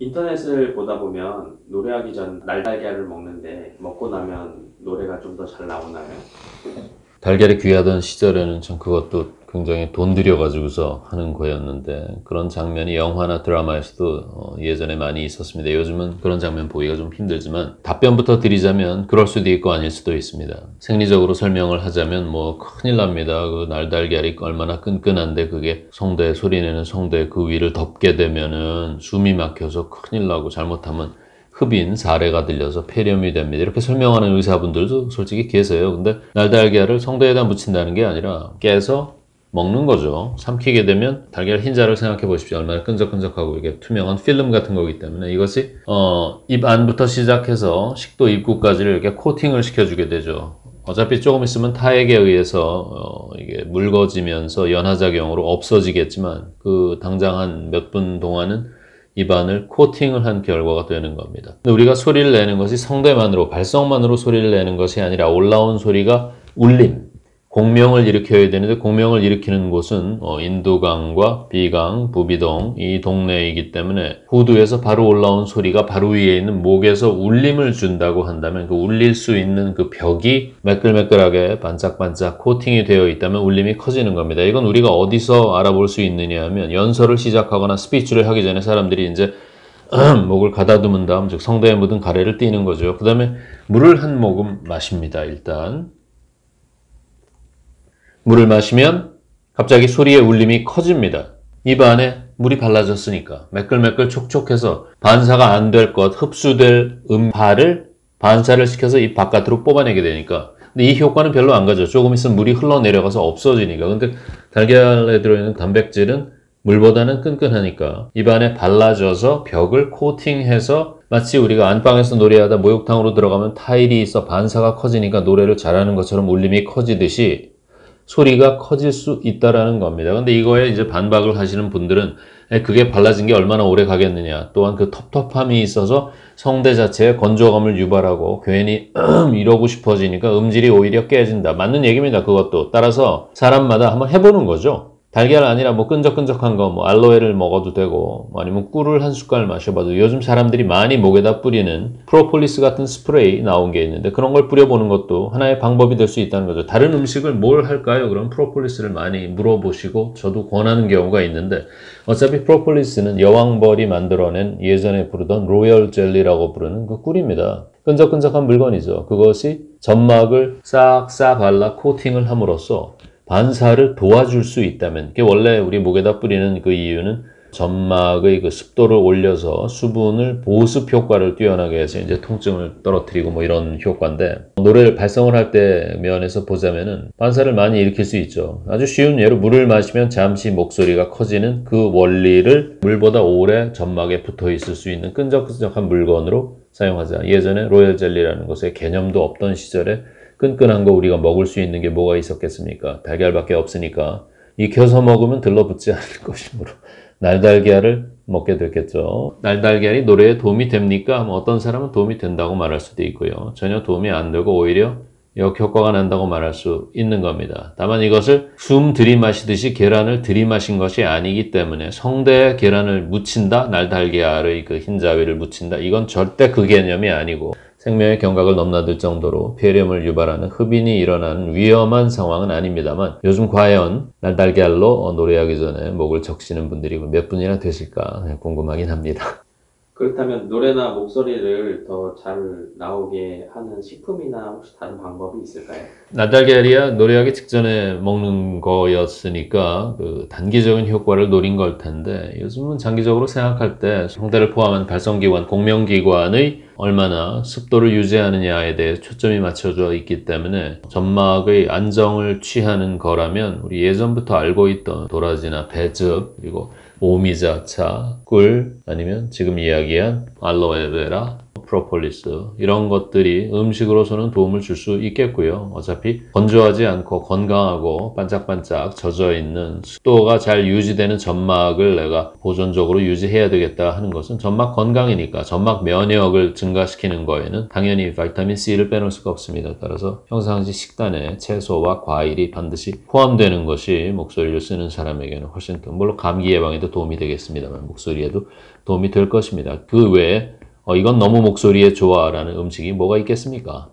인터넷을 보다 보면 노래하기 전 날달걀을 먹는데 먹고 나면 노래가 좀 더 잘 나오나요? 달걀이 귀하던 시절에는 참 그것도 굉장히 돈 들여가지고서 하는 거였는데 그런 장면이 영화나 드라마에서도 예전에 많이 있었습니다. 요즘은 그런 장면 보기가 좀 힘들지만 답변부터 드리자면 그럴 수도 있고 아닐 수도 있습니다. 생리적으로 설명을 하자면 뭐 큰일 납니다. 그 날달걀이 얼마나 끈끈한데 그게 성대에 소리내는 성대 그 위를 덮게 되면은 숨이 막혀서 큰일 나고 잘못하면 흡인, 사례가 들려서 폐렴이 됩니다. 이렇게 설명하는 의사분들도 솔직히 계세요. 근데 날달걀을 성대에다 묻힌다는 게 아니라 깨서 먹는 거죠. 삼키게 되면 달걀 흰자를 생각해 보십시오. 얼마나 끈적끈적하고 이게 투명한 필름 같은 거기 때문에 이것이 입 안부터 시작해서 식도 입구까지를 이렇게 코팅을 시켜주게 되죠. 어차피 조금 있으면 타액에 의해서 이게 묽어지면서 연화작용으로 없어지겠지만 그 당장 한 몇 분 동안은 입안을 코팅을 한 결과가 되는 겁니다. 근데 우리가 소리를 내는 것이 성대만으로, 발성만으로 소리를 내는 것이 아니라 올라온 소리가 울림, 공명을 일으켜야 되는데 공명을 일으키는 곳은 인두강과 비강, 부비동 이 동네이기 때문에 후두에서 바로 올라온 소리가 바로 위에 있는 목에서 울림을 준다고 한다면 그 울릴 수 있는 그 벽이 매끌매끌하게 반짝반짝 코팅이 되어 있다면 울림이 커지는 겁니다. 이건 우리가 어디서 알아볼 수 있느냐 하면 연설을 시작하거나 스피치를 하기 전에 사람들이 이제 목을 가다듬은 다음 즉 성대에 묻은 가래를 띄는 거죠. 그 다음에 물을 한 모금 마십니다. 일단 물을 마시면 갑자기 소리의 울림이 커집니다. 입 안에 물이 발라졌으니까 매끌매끌 촉촉해서 반사가 안 될 것, 흡수될 음파를 반사를 시켜서 입 바깥으로 뽑아내게 되니까. 근데 이 효과는 별로 안 가죠. 조금 있으면 물이 흘러내려가서 없어지니까. 근데 달걀에 들어있는 단백질은 물보다는 끈끈하니까 입 안에 발라져서 벽을 코팅해서 마치 우리가 안방에서 노래하다 목욕탕으로 들어가면 타일이 있어 반사가 커지니까 노래를 잘하는 것처럼 울림이 커지듯이 소리가 커질 수 있다라는 겁니다. 근데 이거에 이제 반박을 하시는 분들은 그게 발라진 게 얼마나 오래 가겠느냐. 또한 그 텁텁함이 있어서 성대 자체에 건조감을 유발하고 괜히 이러고 싶어지니까 음질이 오히려 깨진다. 맞는 얘기입니다. 그것도. 따라서 사람마다 한번 해보는 거죠. 달걀 아니라 뭐 끈적끈적한 거, 뭐 알로에를 먹어도 되고, 아니면 꿀을 한 숟갈 마셔봐도 요즘 사람들이 많이 목에다 뿌리는 프로폴리스 같은 스프레이 나온 게 있는데 그런 걸 뿌려보는 것도 하나의 방법이 될 수 있다는 거죠. 다른 음식을 뭘 할까요? 그럼 프로폴리스를 많이 물어보시고 저도 권하는 경우가 있는데 어차피 프로폴리스는 여왕벌이 만들어낸 예전에 부르던 로열 젤리라고 부르는 그 꿀입니다. 끈적끈적한 물건이죠. 그것이 점막을 싹싹 발라 코팅을 함으로써 반사를 도와줄 수 있다면 그게 원래 우리 목에다 뿌리는 그 이유는 점막의 그 습도를 올려서 수분을 보습 효과를 뛰어나게 해서 이제 통증을 떨어뜨리고 뭐 이런 효과인데 노래를 발성을 할 때 면에서 보자면은 반사를 많이 일으킬 수 있죠. 아주 쉬운 예로 물을 마시면 잠시 목소리가 커지는 그 원리를 물보다 오래 점막에 붙어 있을 수 있는 끈적끈적한 물건으로 사용하자. 예전에 로열 젤리라는 것의 개념도 없던 시절에 끈끈한 거 우리가 먹을 수 있는 게 뭐가 있었겠습니까? 달걀밖에 없으니까 익혀서 먹으면 들러붙지 않을 것이므로 날달걀을 먹게 됐겠죠. 날달걀이 노래에 도움이 됩니까? 어떤 사람은 도움이 된다고 말할 수도 있고요. 전혀 도움이 안 되고 오히려 역효과가 난다고 말할 수 있는 겁니다. 다만 이것을 숨 들이마시듯이 계란을 들이마신 것이 아니기 때문에 성대에 계란을 묻힌다? 날달걀의 그 흰자위를 묻힌다? 이건 절대 그 개념이 아니고 생명의 경각을 넘나들 정도로 폐렴을 유발하는 흡인이 일어나는 위험한 상황은 아닙니다만 요즘 과연 날달걀로 노래하기 전에 목을 적시는 분들이 몇 분이나 되실까 궁금하긴 합니다. 그렇다면 노래나 목소리를 더 잘 나오게 하는 식품이나 혹시 다른 방법이 있을까요? 날달걀이야 노래하기 직전에 먹는 거였으니까 그 단기적인 효과를 노린 걸 텐데 요즘은 장기적으로 생각할 때 성대를 포함한 발성기관, 공명기관의 얼마나 습도를 유지하느냐에 대해 초점이 맞춰져 있기 때문에 점막의 안정을 취하는 거라면 우리 예전부터 알고 있던 도라지나 배즙 그리고 오미자차, 꿀 아니면 지금 이야기한 알로에베라 프로폴리스 이런 것들이 음식으로서는 도움을 줄 수 있겠고요. 어차피 건조하지 않고 건강하고 반짝반짝 젖어있는 습도가 잘 유지되는 점막을 내가 보존적으로 유지해야 되겠다 하는 것은 점막 건강이니까 점막 면역을 증가시키는 거에는 당연히 비타민 C를 빼놓을 수가 없습니다. 따라서 평상시 식단에 채소와 과일이 반드시 포함되는 것이 목소리를 쓰는 사람에게는 훨씬 더, 물론 감기 예방에도 도움이 되겠습니다만 목소리에도 도움이 될 것입니다. 그 외에 이건 너무 목소리에 좋아라는 음식이 뭐가 있겠습니까?